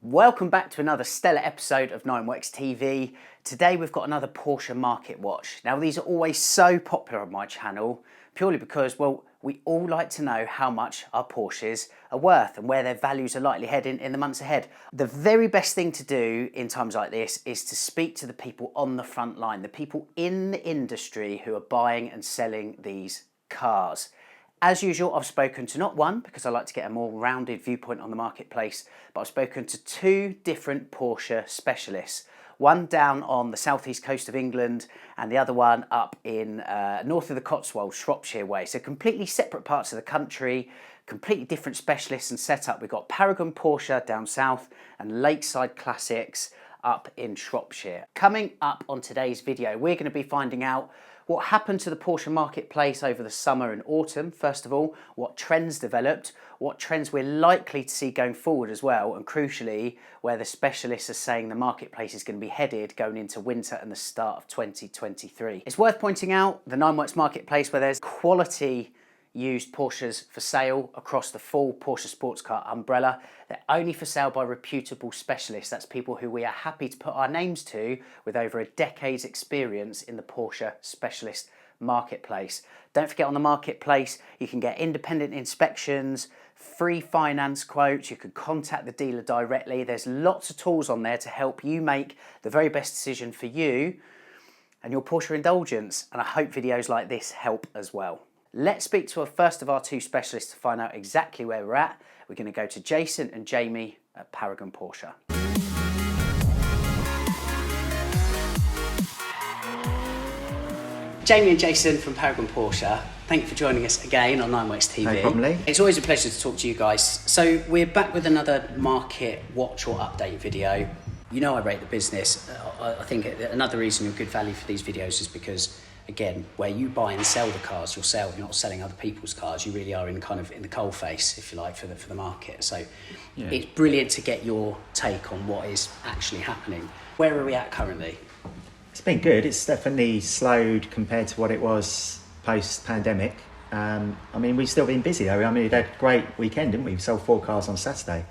Welcome back to another stellar episode of 9works TV. Today we've got another Porsche market watch. Now these are always so popular on my channel purely because, well, we all like to know how much our Porsches are worth and where their values are likely heading in the months ahead. The very best thing to do in times like this is to speak to the people on the front line, the people in the industry who are buying and selling these cars. As usual, I've spoken to not one, because I like to get a more rounded viewpoint on the marketplace, but I've spoken to two different Porsche specialists. One down on the southeast coast of England and the other one up in north of the Cotswolds, Shropshire way. So completely separate parts of the country, completely different specialists and setup. We've got Paragon Porsche down south and Lakeside Classics up in Shropshire. Coming up on today's video, we're going to be finding out what happened to the Porsche marketplace over the summer and autumn, first of all, what trends developed, what trends we're likely to see going forward as well, and crucially, where the specialists are saying the marketplace is going to be headed going into winter and the start of 2023. It's worth pointing out the 9works marketplace where there's quality used Porsches for sale across the full Porsche sports car umbrella. They're only for sale by reputable specialists. That's people who we are happy to put our names to with over a decade's experience in the Porsche specialist marketplace. Don't forget, on the marketplace you can get independent inspections, free finance quotes, you can contact the dealer directly. There's lots of tools on there to help you make the very best decision for you and your Porsche indulgence, and I hope videos like this help as well. Let's speak to our first of our two specialists to find out exactly where we're at. We're going to go to Jason and Jamie at Paragon Porsche. Jamie and Jason from Paragon Porsche, thank you for joining us again on 9works TV. No problem, Lee. It's always a pleasure to talk to you guys. So we're back with another market watch or update video. You know I rate the business. I think another reason you're good value for these videos is because, again, where you buy and sell the cars yourself, you're not selling other people's cars. You really are in the coalface, if you like, for the market. So yeah, it's brilliant to get your take on what is actually happening. Where are we at currently? It's been good. It's definitely slowed compared to what it was post-pandemic. We've still been busy though. We had a great weekend, didn't we? We sold 4 cars on Saturday,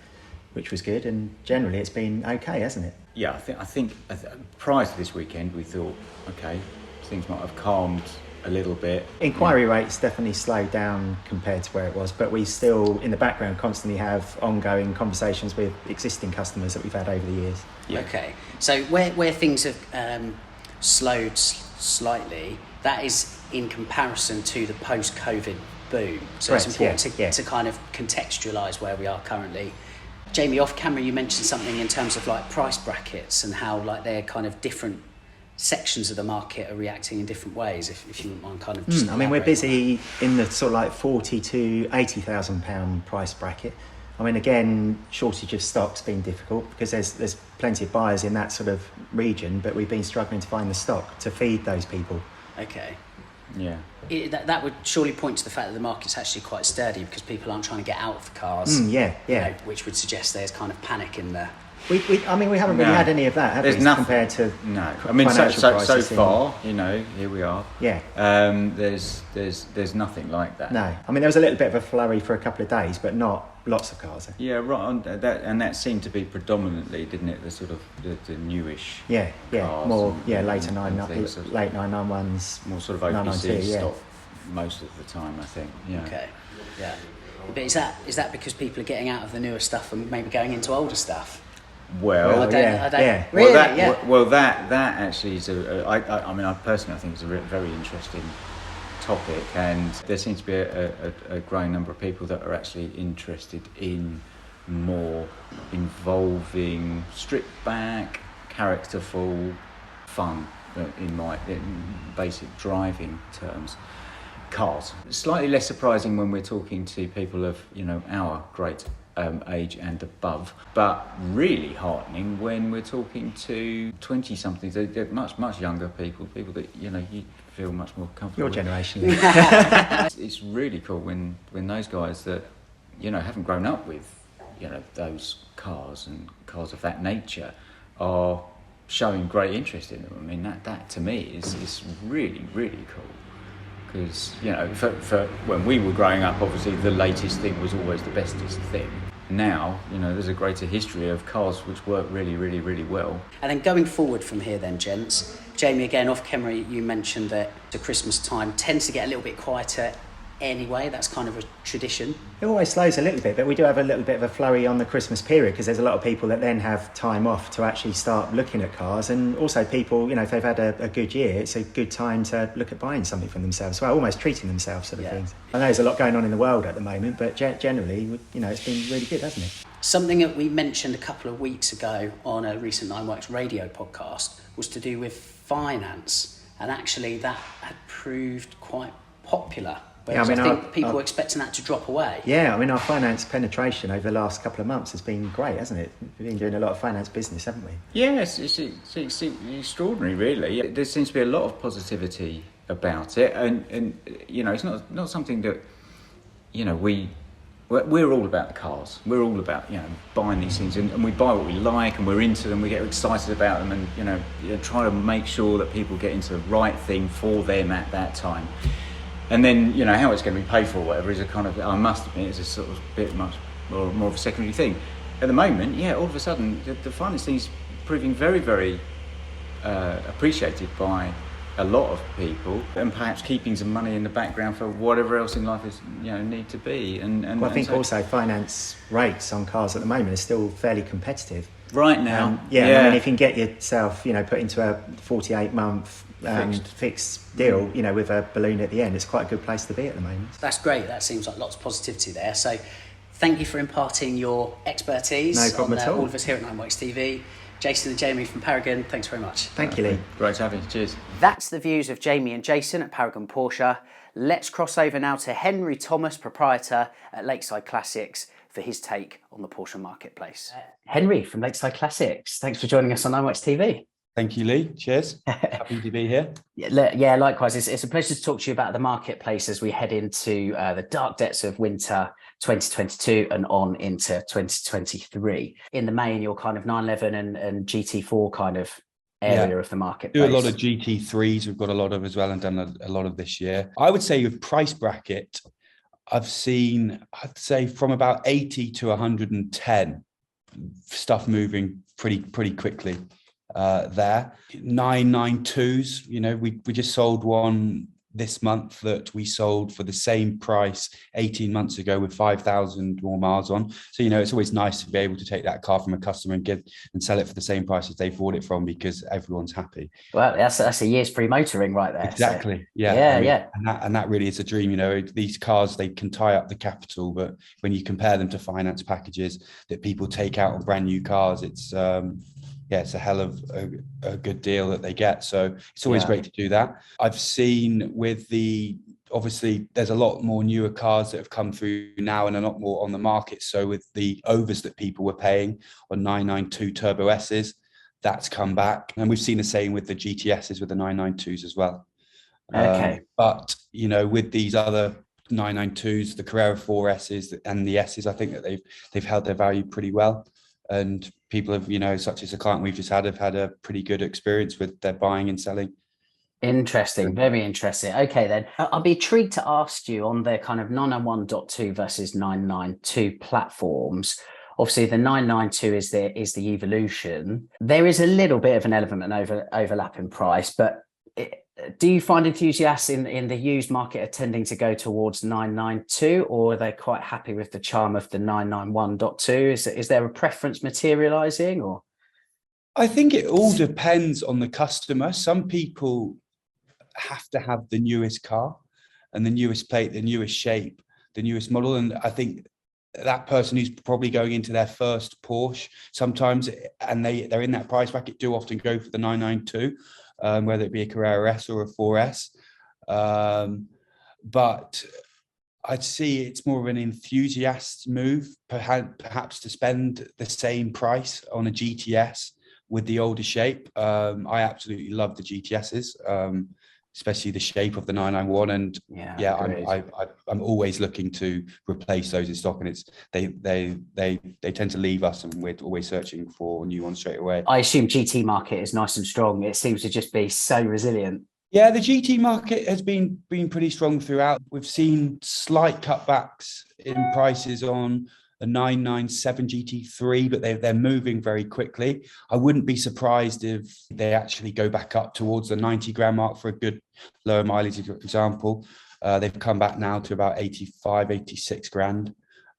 which was good, and generally it's been okay, hasn't it? Yeah, I think prior to this weekend we thought, okay, things might have calmed a little bit. Inquiry rates definitely slowed down compared to where it was, but we still, in the background, constantly have ongoing conversations with existing customers that we've had over the years. Yeah. Okay, so where things have slowed slightly, that is in comparison to the post-COVID boom. So correct, it's important to kind of contextualise where we are currently. Jamie, off camera you mentioned something in terms of like price brackets and how like they're kind of different sections of the market are reacting in different ways, if you wouldn't mind kind of just we're busy in the sort of like 40 to 80,000 pound price bracket. Again, shortage of stock's been difficult because there's plenty of buyers in that sort of region, but we've been struggling to find the stock to feed those people. Okay. Yeah. That would surely point to the fact that the market's actually quite sturdy because people aren't trying to get out of the cars. Which would suggest there's kind of panic in there. We haven't really had any of that, have we? Compared to so far, here we are. Yeah. There's nothing like that. No, there was a little bit of a flurry for a couple of days, but not lots of cars. Yeah, right. On that, and that seemed to be predominantly, didn't it? The sort of the newish. Yeah, cars more and late 991s, more sort of OPC stock most of the time, I think. Yeah. Okay. Yeah. But is that because people are getting out of the newer stuff and maybe going into older stuff? Well, that actually is I personally think it's a very interesting topic, and there seems to be a growing number of people that are actually interested in more involving, stripped back, characterful fun in basic driving terms. Cars. Slightly less surprising when we're talking to people of our great age and above, but really heartening when we're talking to 20-somethings. They're much younger people that you feel much more comfortable. Your generation. It's really cool when those guys that haven't grown up with those cars and cars of that nature are showing great interest in them. That to me is really, really cool. Because for when we were growing up, obviously the latest thing was always the bestest thing. now, there's a greater history of cars which work really, really, really well. And then going forward from here then, gents, Jamie, again, off camera, you mentioned that the Christmas time tends to get a little bit quieter anyway. That's kind of a tradition. It always slows a little bit, but we do have a little bit of a flurry on the Christmas period because there's a lot of people that then have time off to actually start looking at cars, and also people, if they've had a good year, it's a good time to look at buying something for themselves, well, almost treating themselves sort of things. I know there's a lot going on in the world at the moment, but generally, it's been really good, hasn't it? Something that we mentioned a couple of weeks ago on a recent Nineworks radio podcast was to do with finance, and actually that had proved quite popular. But I think people were expecting that to drop away. Yeah, our finance penetration over the last couple of months has been great, hasn't it? We've been doing a lot of finance business, haven't we? Yes, it's extraordinary, really. There seems to be a lot of positivity about it, and it's not something that, we're all about the cars. We're all about, buying these things, and we buy what we like, and we're into them, we get excited about them, and try to make sure that people get into the right thing for them at that time. And then, how it's going to be paid for or whatever is a kind of, I must admit, it's a sort of bit much more of a secondary thing. At the moment, all of a sudden, the finance thing is proving very, very appreciated by a lot of people, and perhaps keeping some money in the background for whatever else in life is, need to be. I think also finance rates on cars at the moment are still fairly competitive. Right now. If you can get yourself, put into a 48-month fixed deal, with a balloon at the end, it's quite a good place to be at the moment. That's great. That seems like lots of positivity there. So thank you for imparting your expertise on all of us here at Nineworks TV. Jason and Jamie from Paragon, thanks very much. Thank you, Lee. Great to have you. Cheers. That's the views of Jamie and Jason at Paragon Porsche. Let's cross over now to Henry Thomas, proprietor at Lakeside Classics, for his take on the Porsche marketplace. Henry from Lakeside Classics, thanks for joining us on Nineworks TV. Thank you, Lee. Cheers. Happy to be here. Yeah, likewise. It's a pleasure to talk to you about the marketplace as we head into the dark depths of winter 2022 and on into 2023. In the main, your kind of 911 and GT4 kind of area of the marketplace. Do a lot of GT3s. We've got a lot of as well, and done a lot of this year. I would say with price bracket, I'd say from about 80 to 110, stuff moving pretty quickly. There 992s, we just sold one this month that we sold for the same price 18 months ago with 5,000 more miles on. So it's always nice to be able to take that car from a customer and sell it for the same price as they bought it from, because everyone's happy. Well, that's a year's free motoring right there. Exactly. So. Yeah. And that really is a dream. These cars, they can tie up the capital, but when you compare them to finance packages that people take out on brand new cars, it's it's a hell of a good deal that they get. So it's always great to do that. I've seen obviously there's a lot more newer cars that have come through now and a lot more on the market. So with the overs that people were paying on 992 Turbo S's, that's come back. And we've seen the same with the GTSs with the 992s as well. Okay. But, with these other 992s, the Carrera 4S's and the S's, I think that they've held their value pretty well. And people have, such as a client we've just have had a pretty good experience with their buying and selling. Interesting, very interesting. Okay, then I'll be intrigued to ask you on the kind of 991.2 versus 992 platforms. Obviously, the 992 is the evolution. There is a little bit of an element and overlap in price, but do you find enthusiasts in the used market are tending to go towards 992, or are they quite happy with the charm of the 991.2? Is there a preference materializing, or? I think it all depends on the customer. Some people have to have the newest car and the newest plate, the newest shape, the newest model. And I think that person who's probably going into their first Porsche sometimes, and they're in that price bracket, do often go for the 992. Whether it be a Carrera S or a 4S. But I'd see it's more of an enthusiast move, perhaps to spend the same price on a GTS with the older shape. I absolutely love the GTSs, especially the shape of the 991. And I'm always looking to replace those in stock, and they tend to leave us, and we're always searching for new ones straight away. I assume GT market is nice and strong. It seems to just be so resilient. Yeah, the GT market has been pretty strong throughout. We've seen slight cutbacks in prices on the 997 GT3, but they're moving very quickly. I wouldn't be surprised if they actually go back up towards the 90 grand mark for a good lower mileage, for example. They've come back now to about 85, 86 grand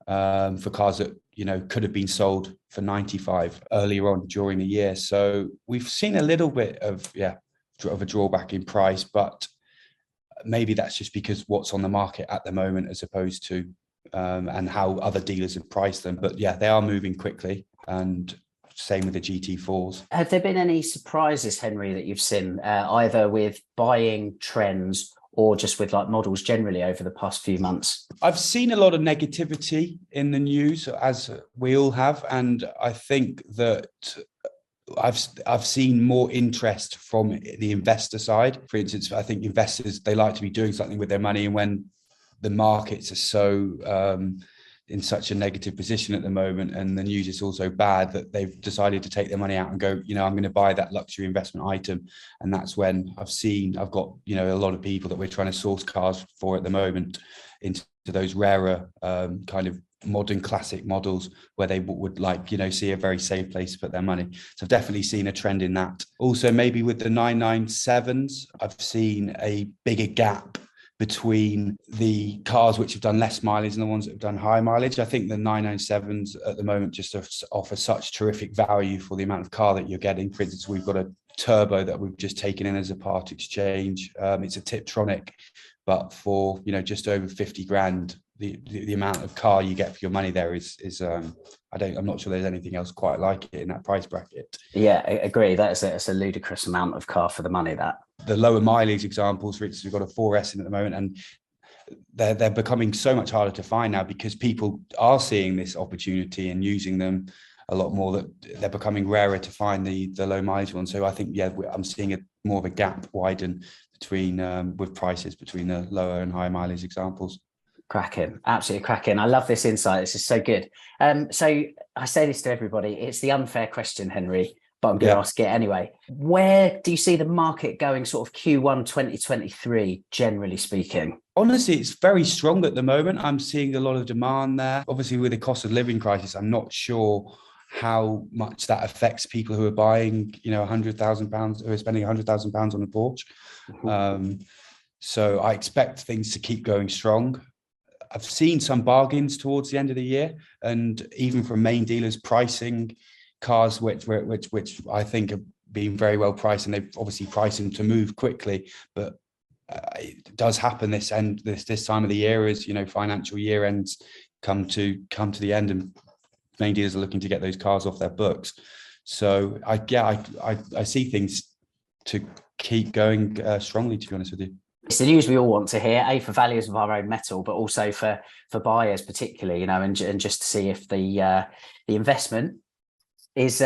for cars that, you know, could have been sold for 95 earlier on during the year. So we've seen a little bit of a drawback in price, but maybe that's just because what's on the market at the moment as opposed to and how other dealers have priced them. But yeah, they are moving quickly, and same with the GT4s. Have there been any surprises, Henry, that you've seen either with buying trends or just with like models generally over the past few months? I've seen a lot of negativity in the news, as we all have, and I think that I've seen more interest from the investor side. For instance, I think investors, they like to be doing something with their money, and when the markets are so in such a negative position at the moment, and the news is also bad, that they've decided to take their money out and go, you know, I'm going to buy that luxury investment item. And that's when I've got, you know, a lot of people that we're trying to source cars for at the moment into those rarer kind of modern classic models where they would like, you know, see a very safe place to put their money. So I've definitely seen a trend in that. Also, maybe with the 997s, I've seen a bigger gap between the cars which have done less mileage and the ones that have done high mileage. I think the 997s at the moment just offer such terrific value for the amount of car that you're getting. For instance, we've got a turbo that we've just taken in as a part exchange. It's a Tiptronic, but for, you know, just over 50 grand, the amount of car you get for your money there is I'm not sure there's anything else quite like it in that price bracket. Yeah, I agree. That's a ludicrous amount of car for the money. That the lower mileage examples, for instance, we've got a 4S in at the moment, and they're becoming so much harder to find now because people are seeing this opportunity and using them a lot more, that they're becoming rarer to find the low mileage ones. So I think, yeah, I'm seeing more of a gap widen between with prices between the lower and high mileage examples. cracking, absolutely cracking. I love this insight. This is so good. So I say this to everybody. It's the unfair question, Henry, but I'm going to ask it anyway. Where do you see the market going sort of Q1 2023, generally speaking? Honestly, it's very strong at the moment. I'm seeing a lot of demand there. Obviously, with the cost of living crisis, I'm not sure how much that affects people who are buying, you know, £100,000, who are spending £100,000 on a Porsche. So I expect things to keep going strong. I've seen some bargains towards the end of the year, and even from main dealers pricing cars which I think are being very well priced, and they've obviously priced them to move quickly. But it does happen this time of the year, as you know, financial year ends come to the end, and main dealers are looking to get those cars off their books. So I see things to keep going strongly, to be honest with you. It's the news we all want to hear, A, for valuers of our own metal, but also for buyers particularly, you know, and just to see if the investment is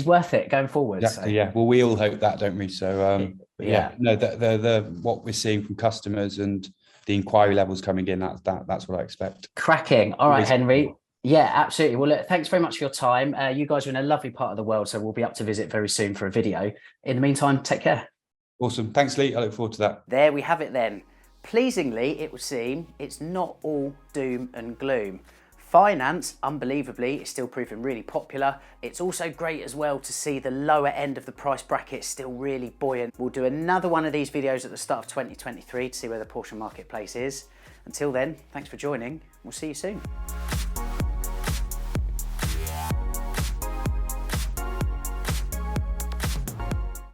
worth it going forward. Exactly, so. Yeah. Well, we all hope that, don't we? So no, the what we're seeing from customers and the inquiry levels coming in, that's what I expect. Cracking. All right, Henry. Yeah, absolutely. Well, look, thanks very much for your time. You guys are in a lovely part of the world, so we'll be up to visit very soon for a video. In the meantime, take care. Awesome. Thanks, Lee. I look forward to that. There we have it then. Pleasingly, it would seem it's not all doom and gloom. Finance, unbelievably, is still proving really popular. It's also great as well to see the lower end of the price bracket still really buoyant. We'll do another one of these videos at the start of 2023 to see where the Porsche marketplace is. Until then, thanks for joining. We'll see you soon.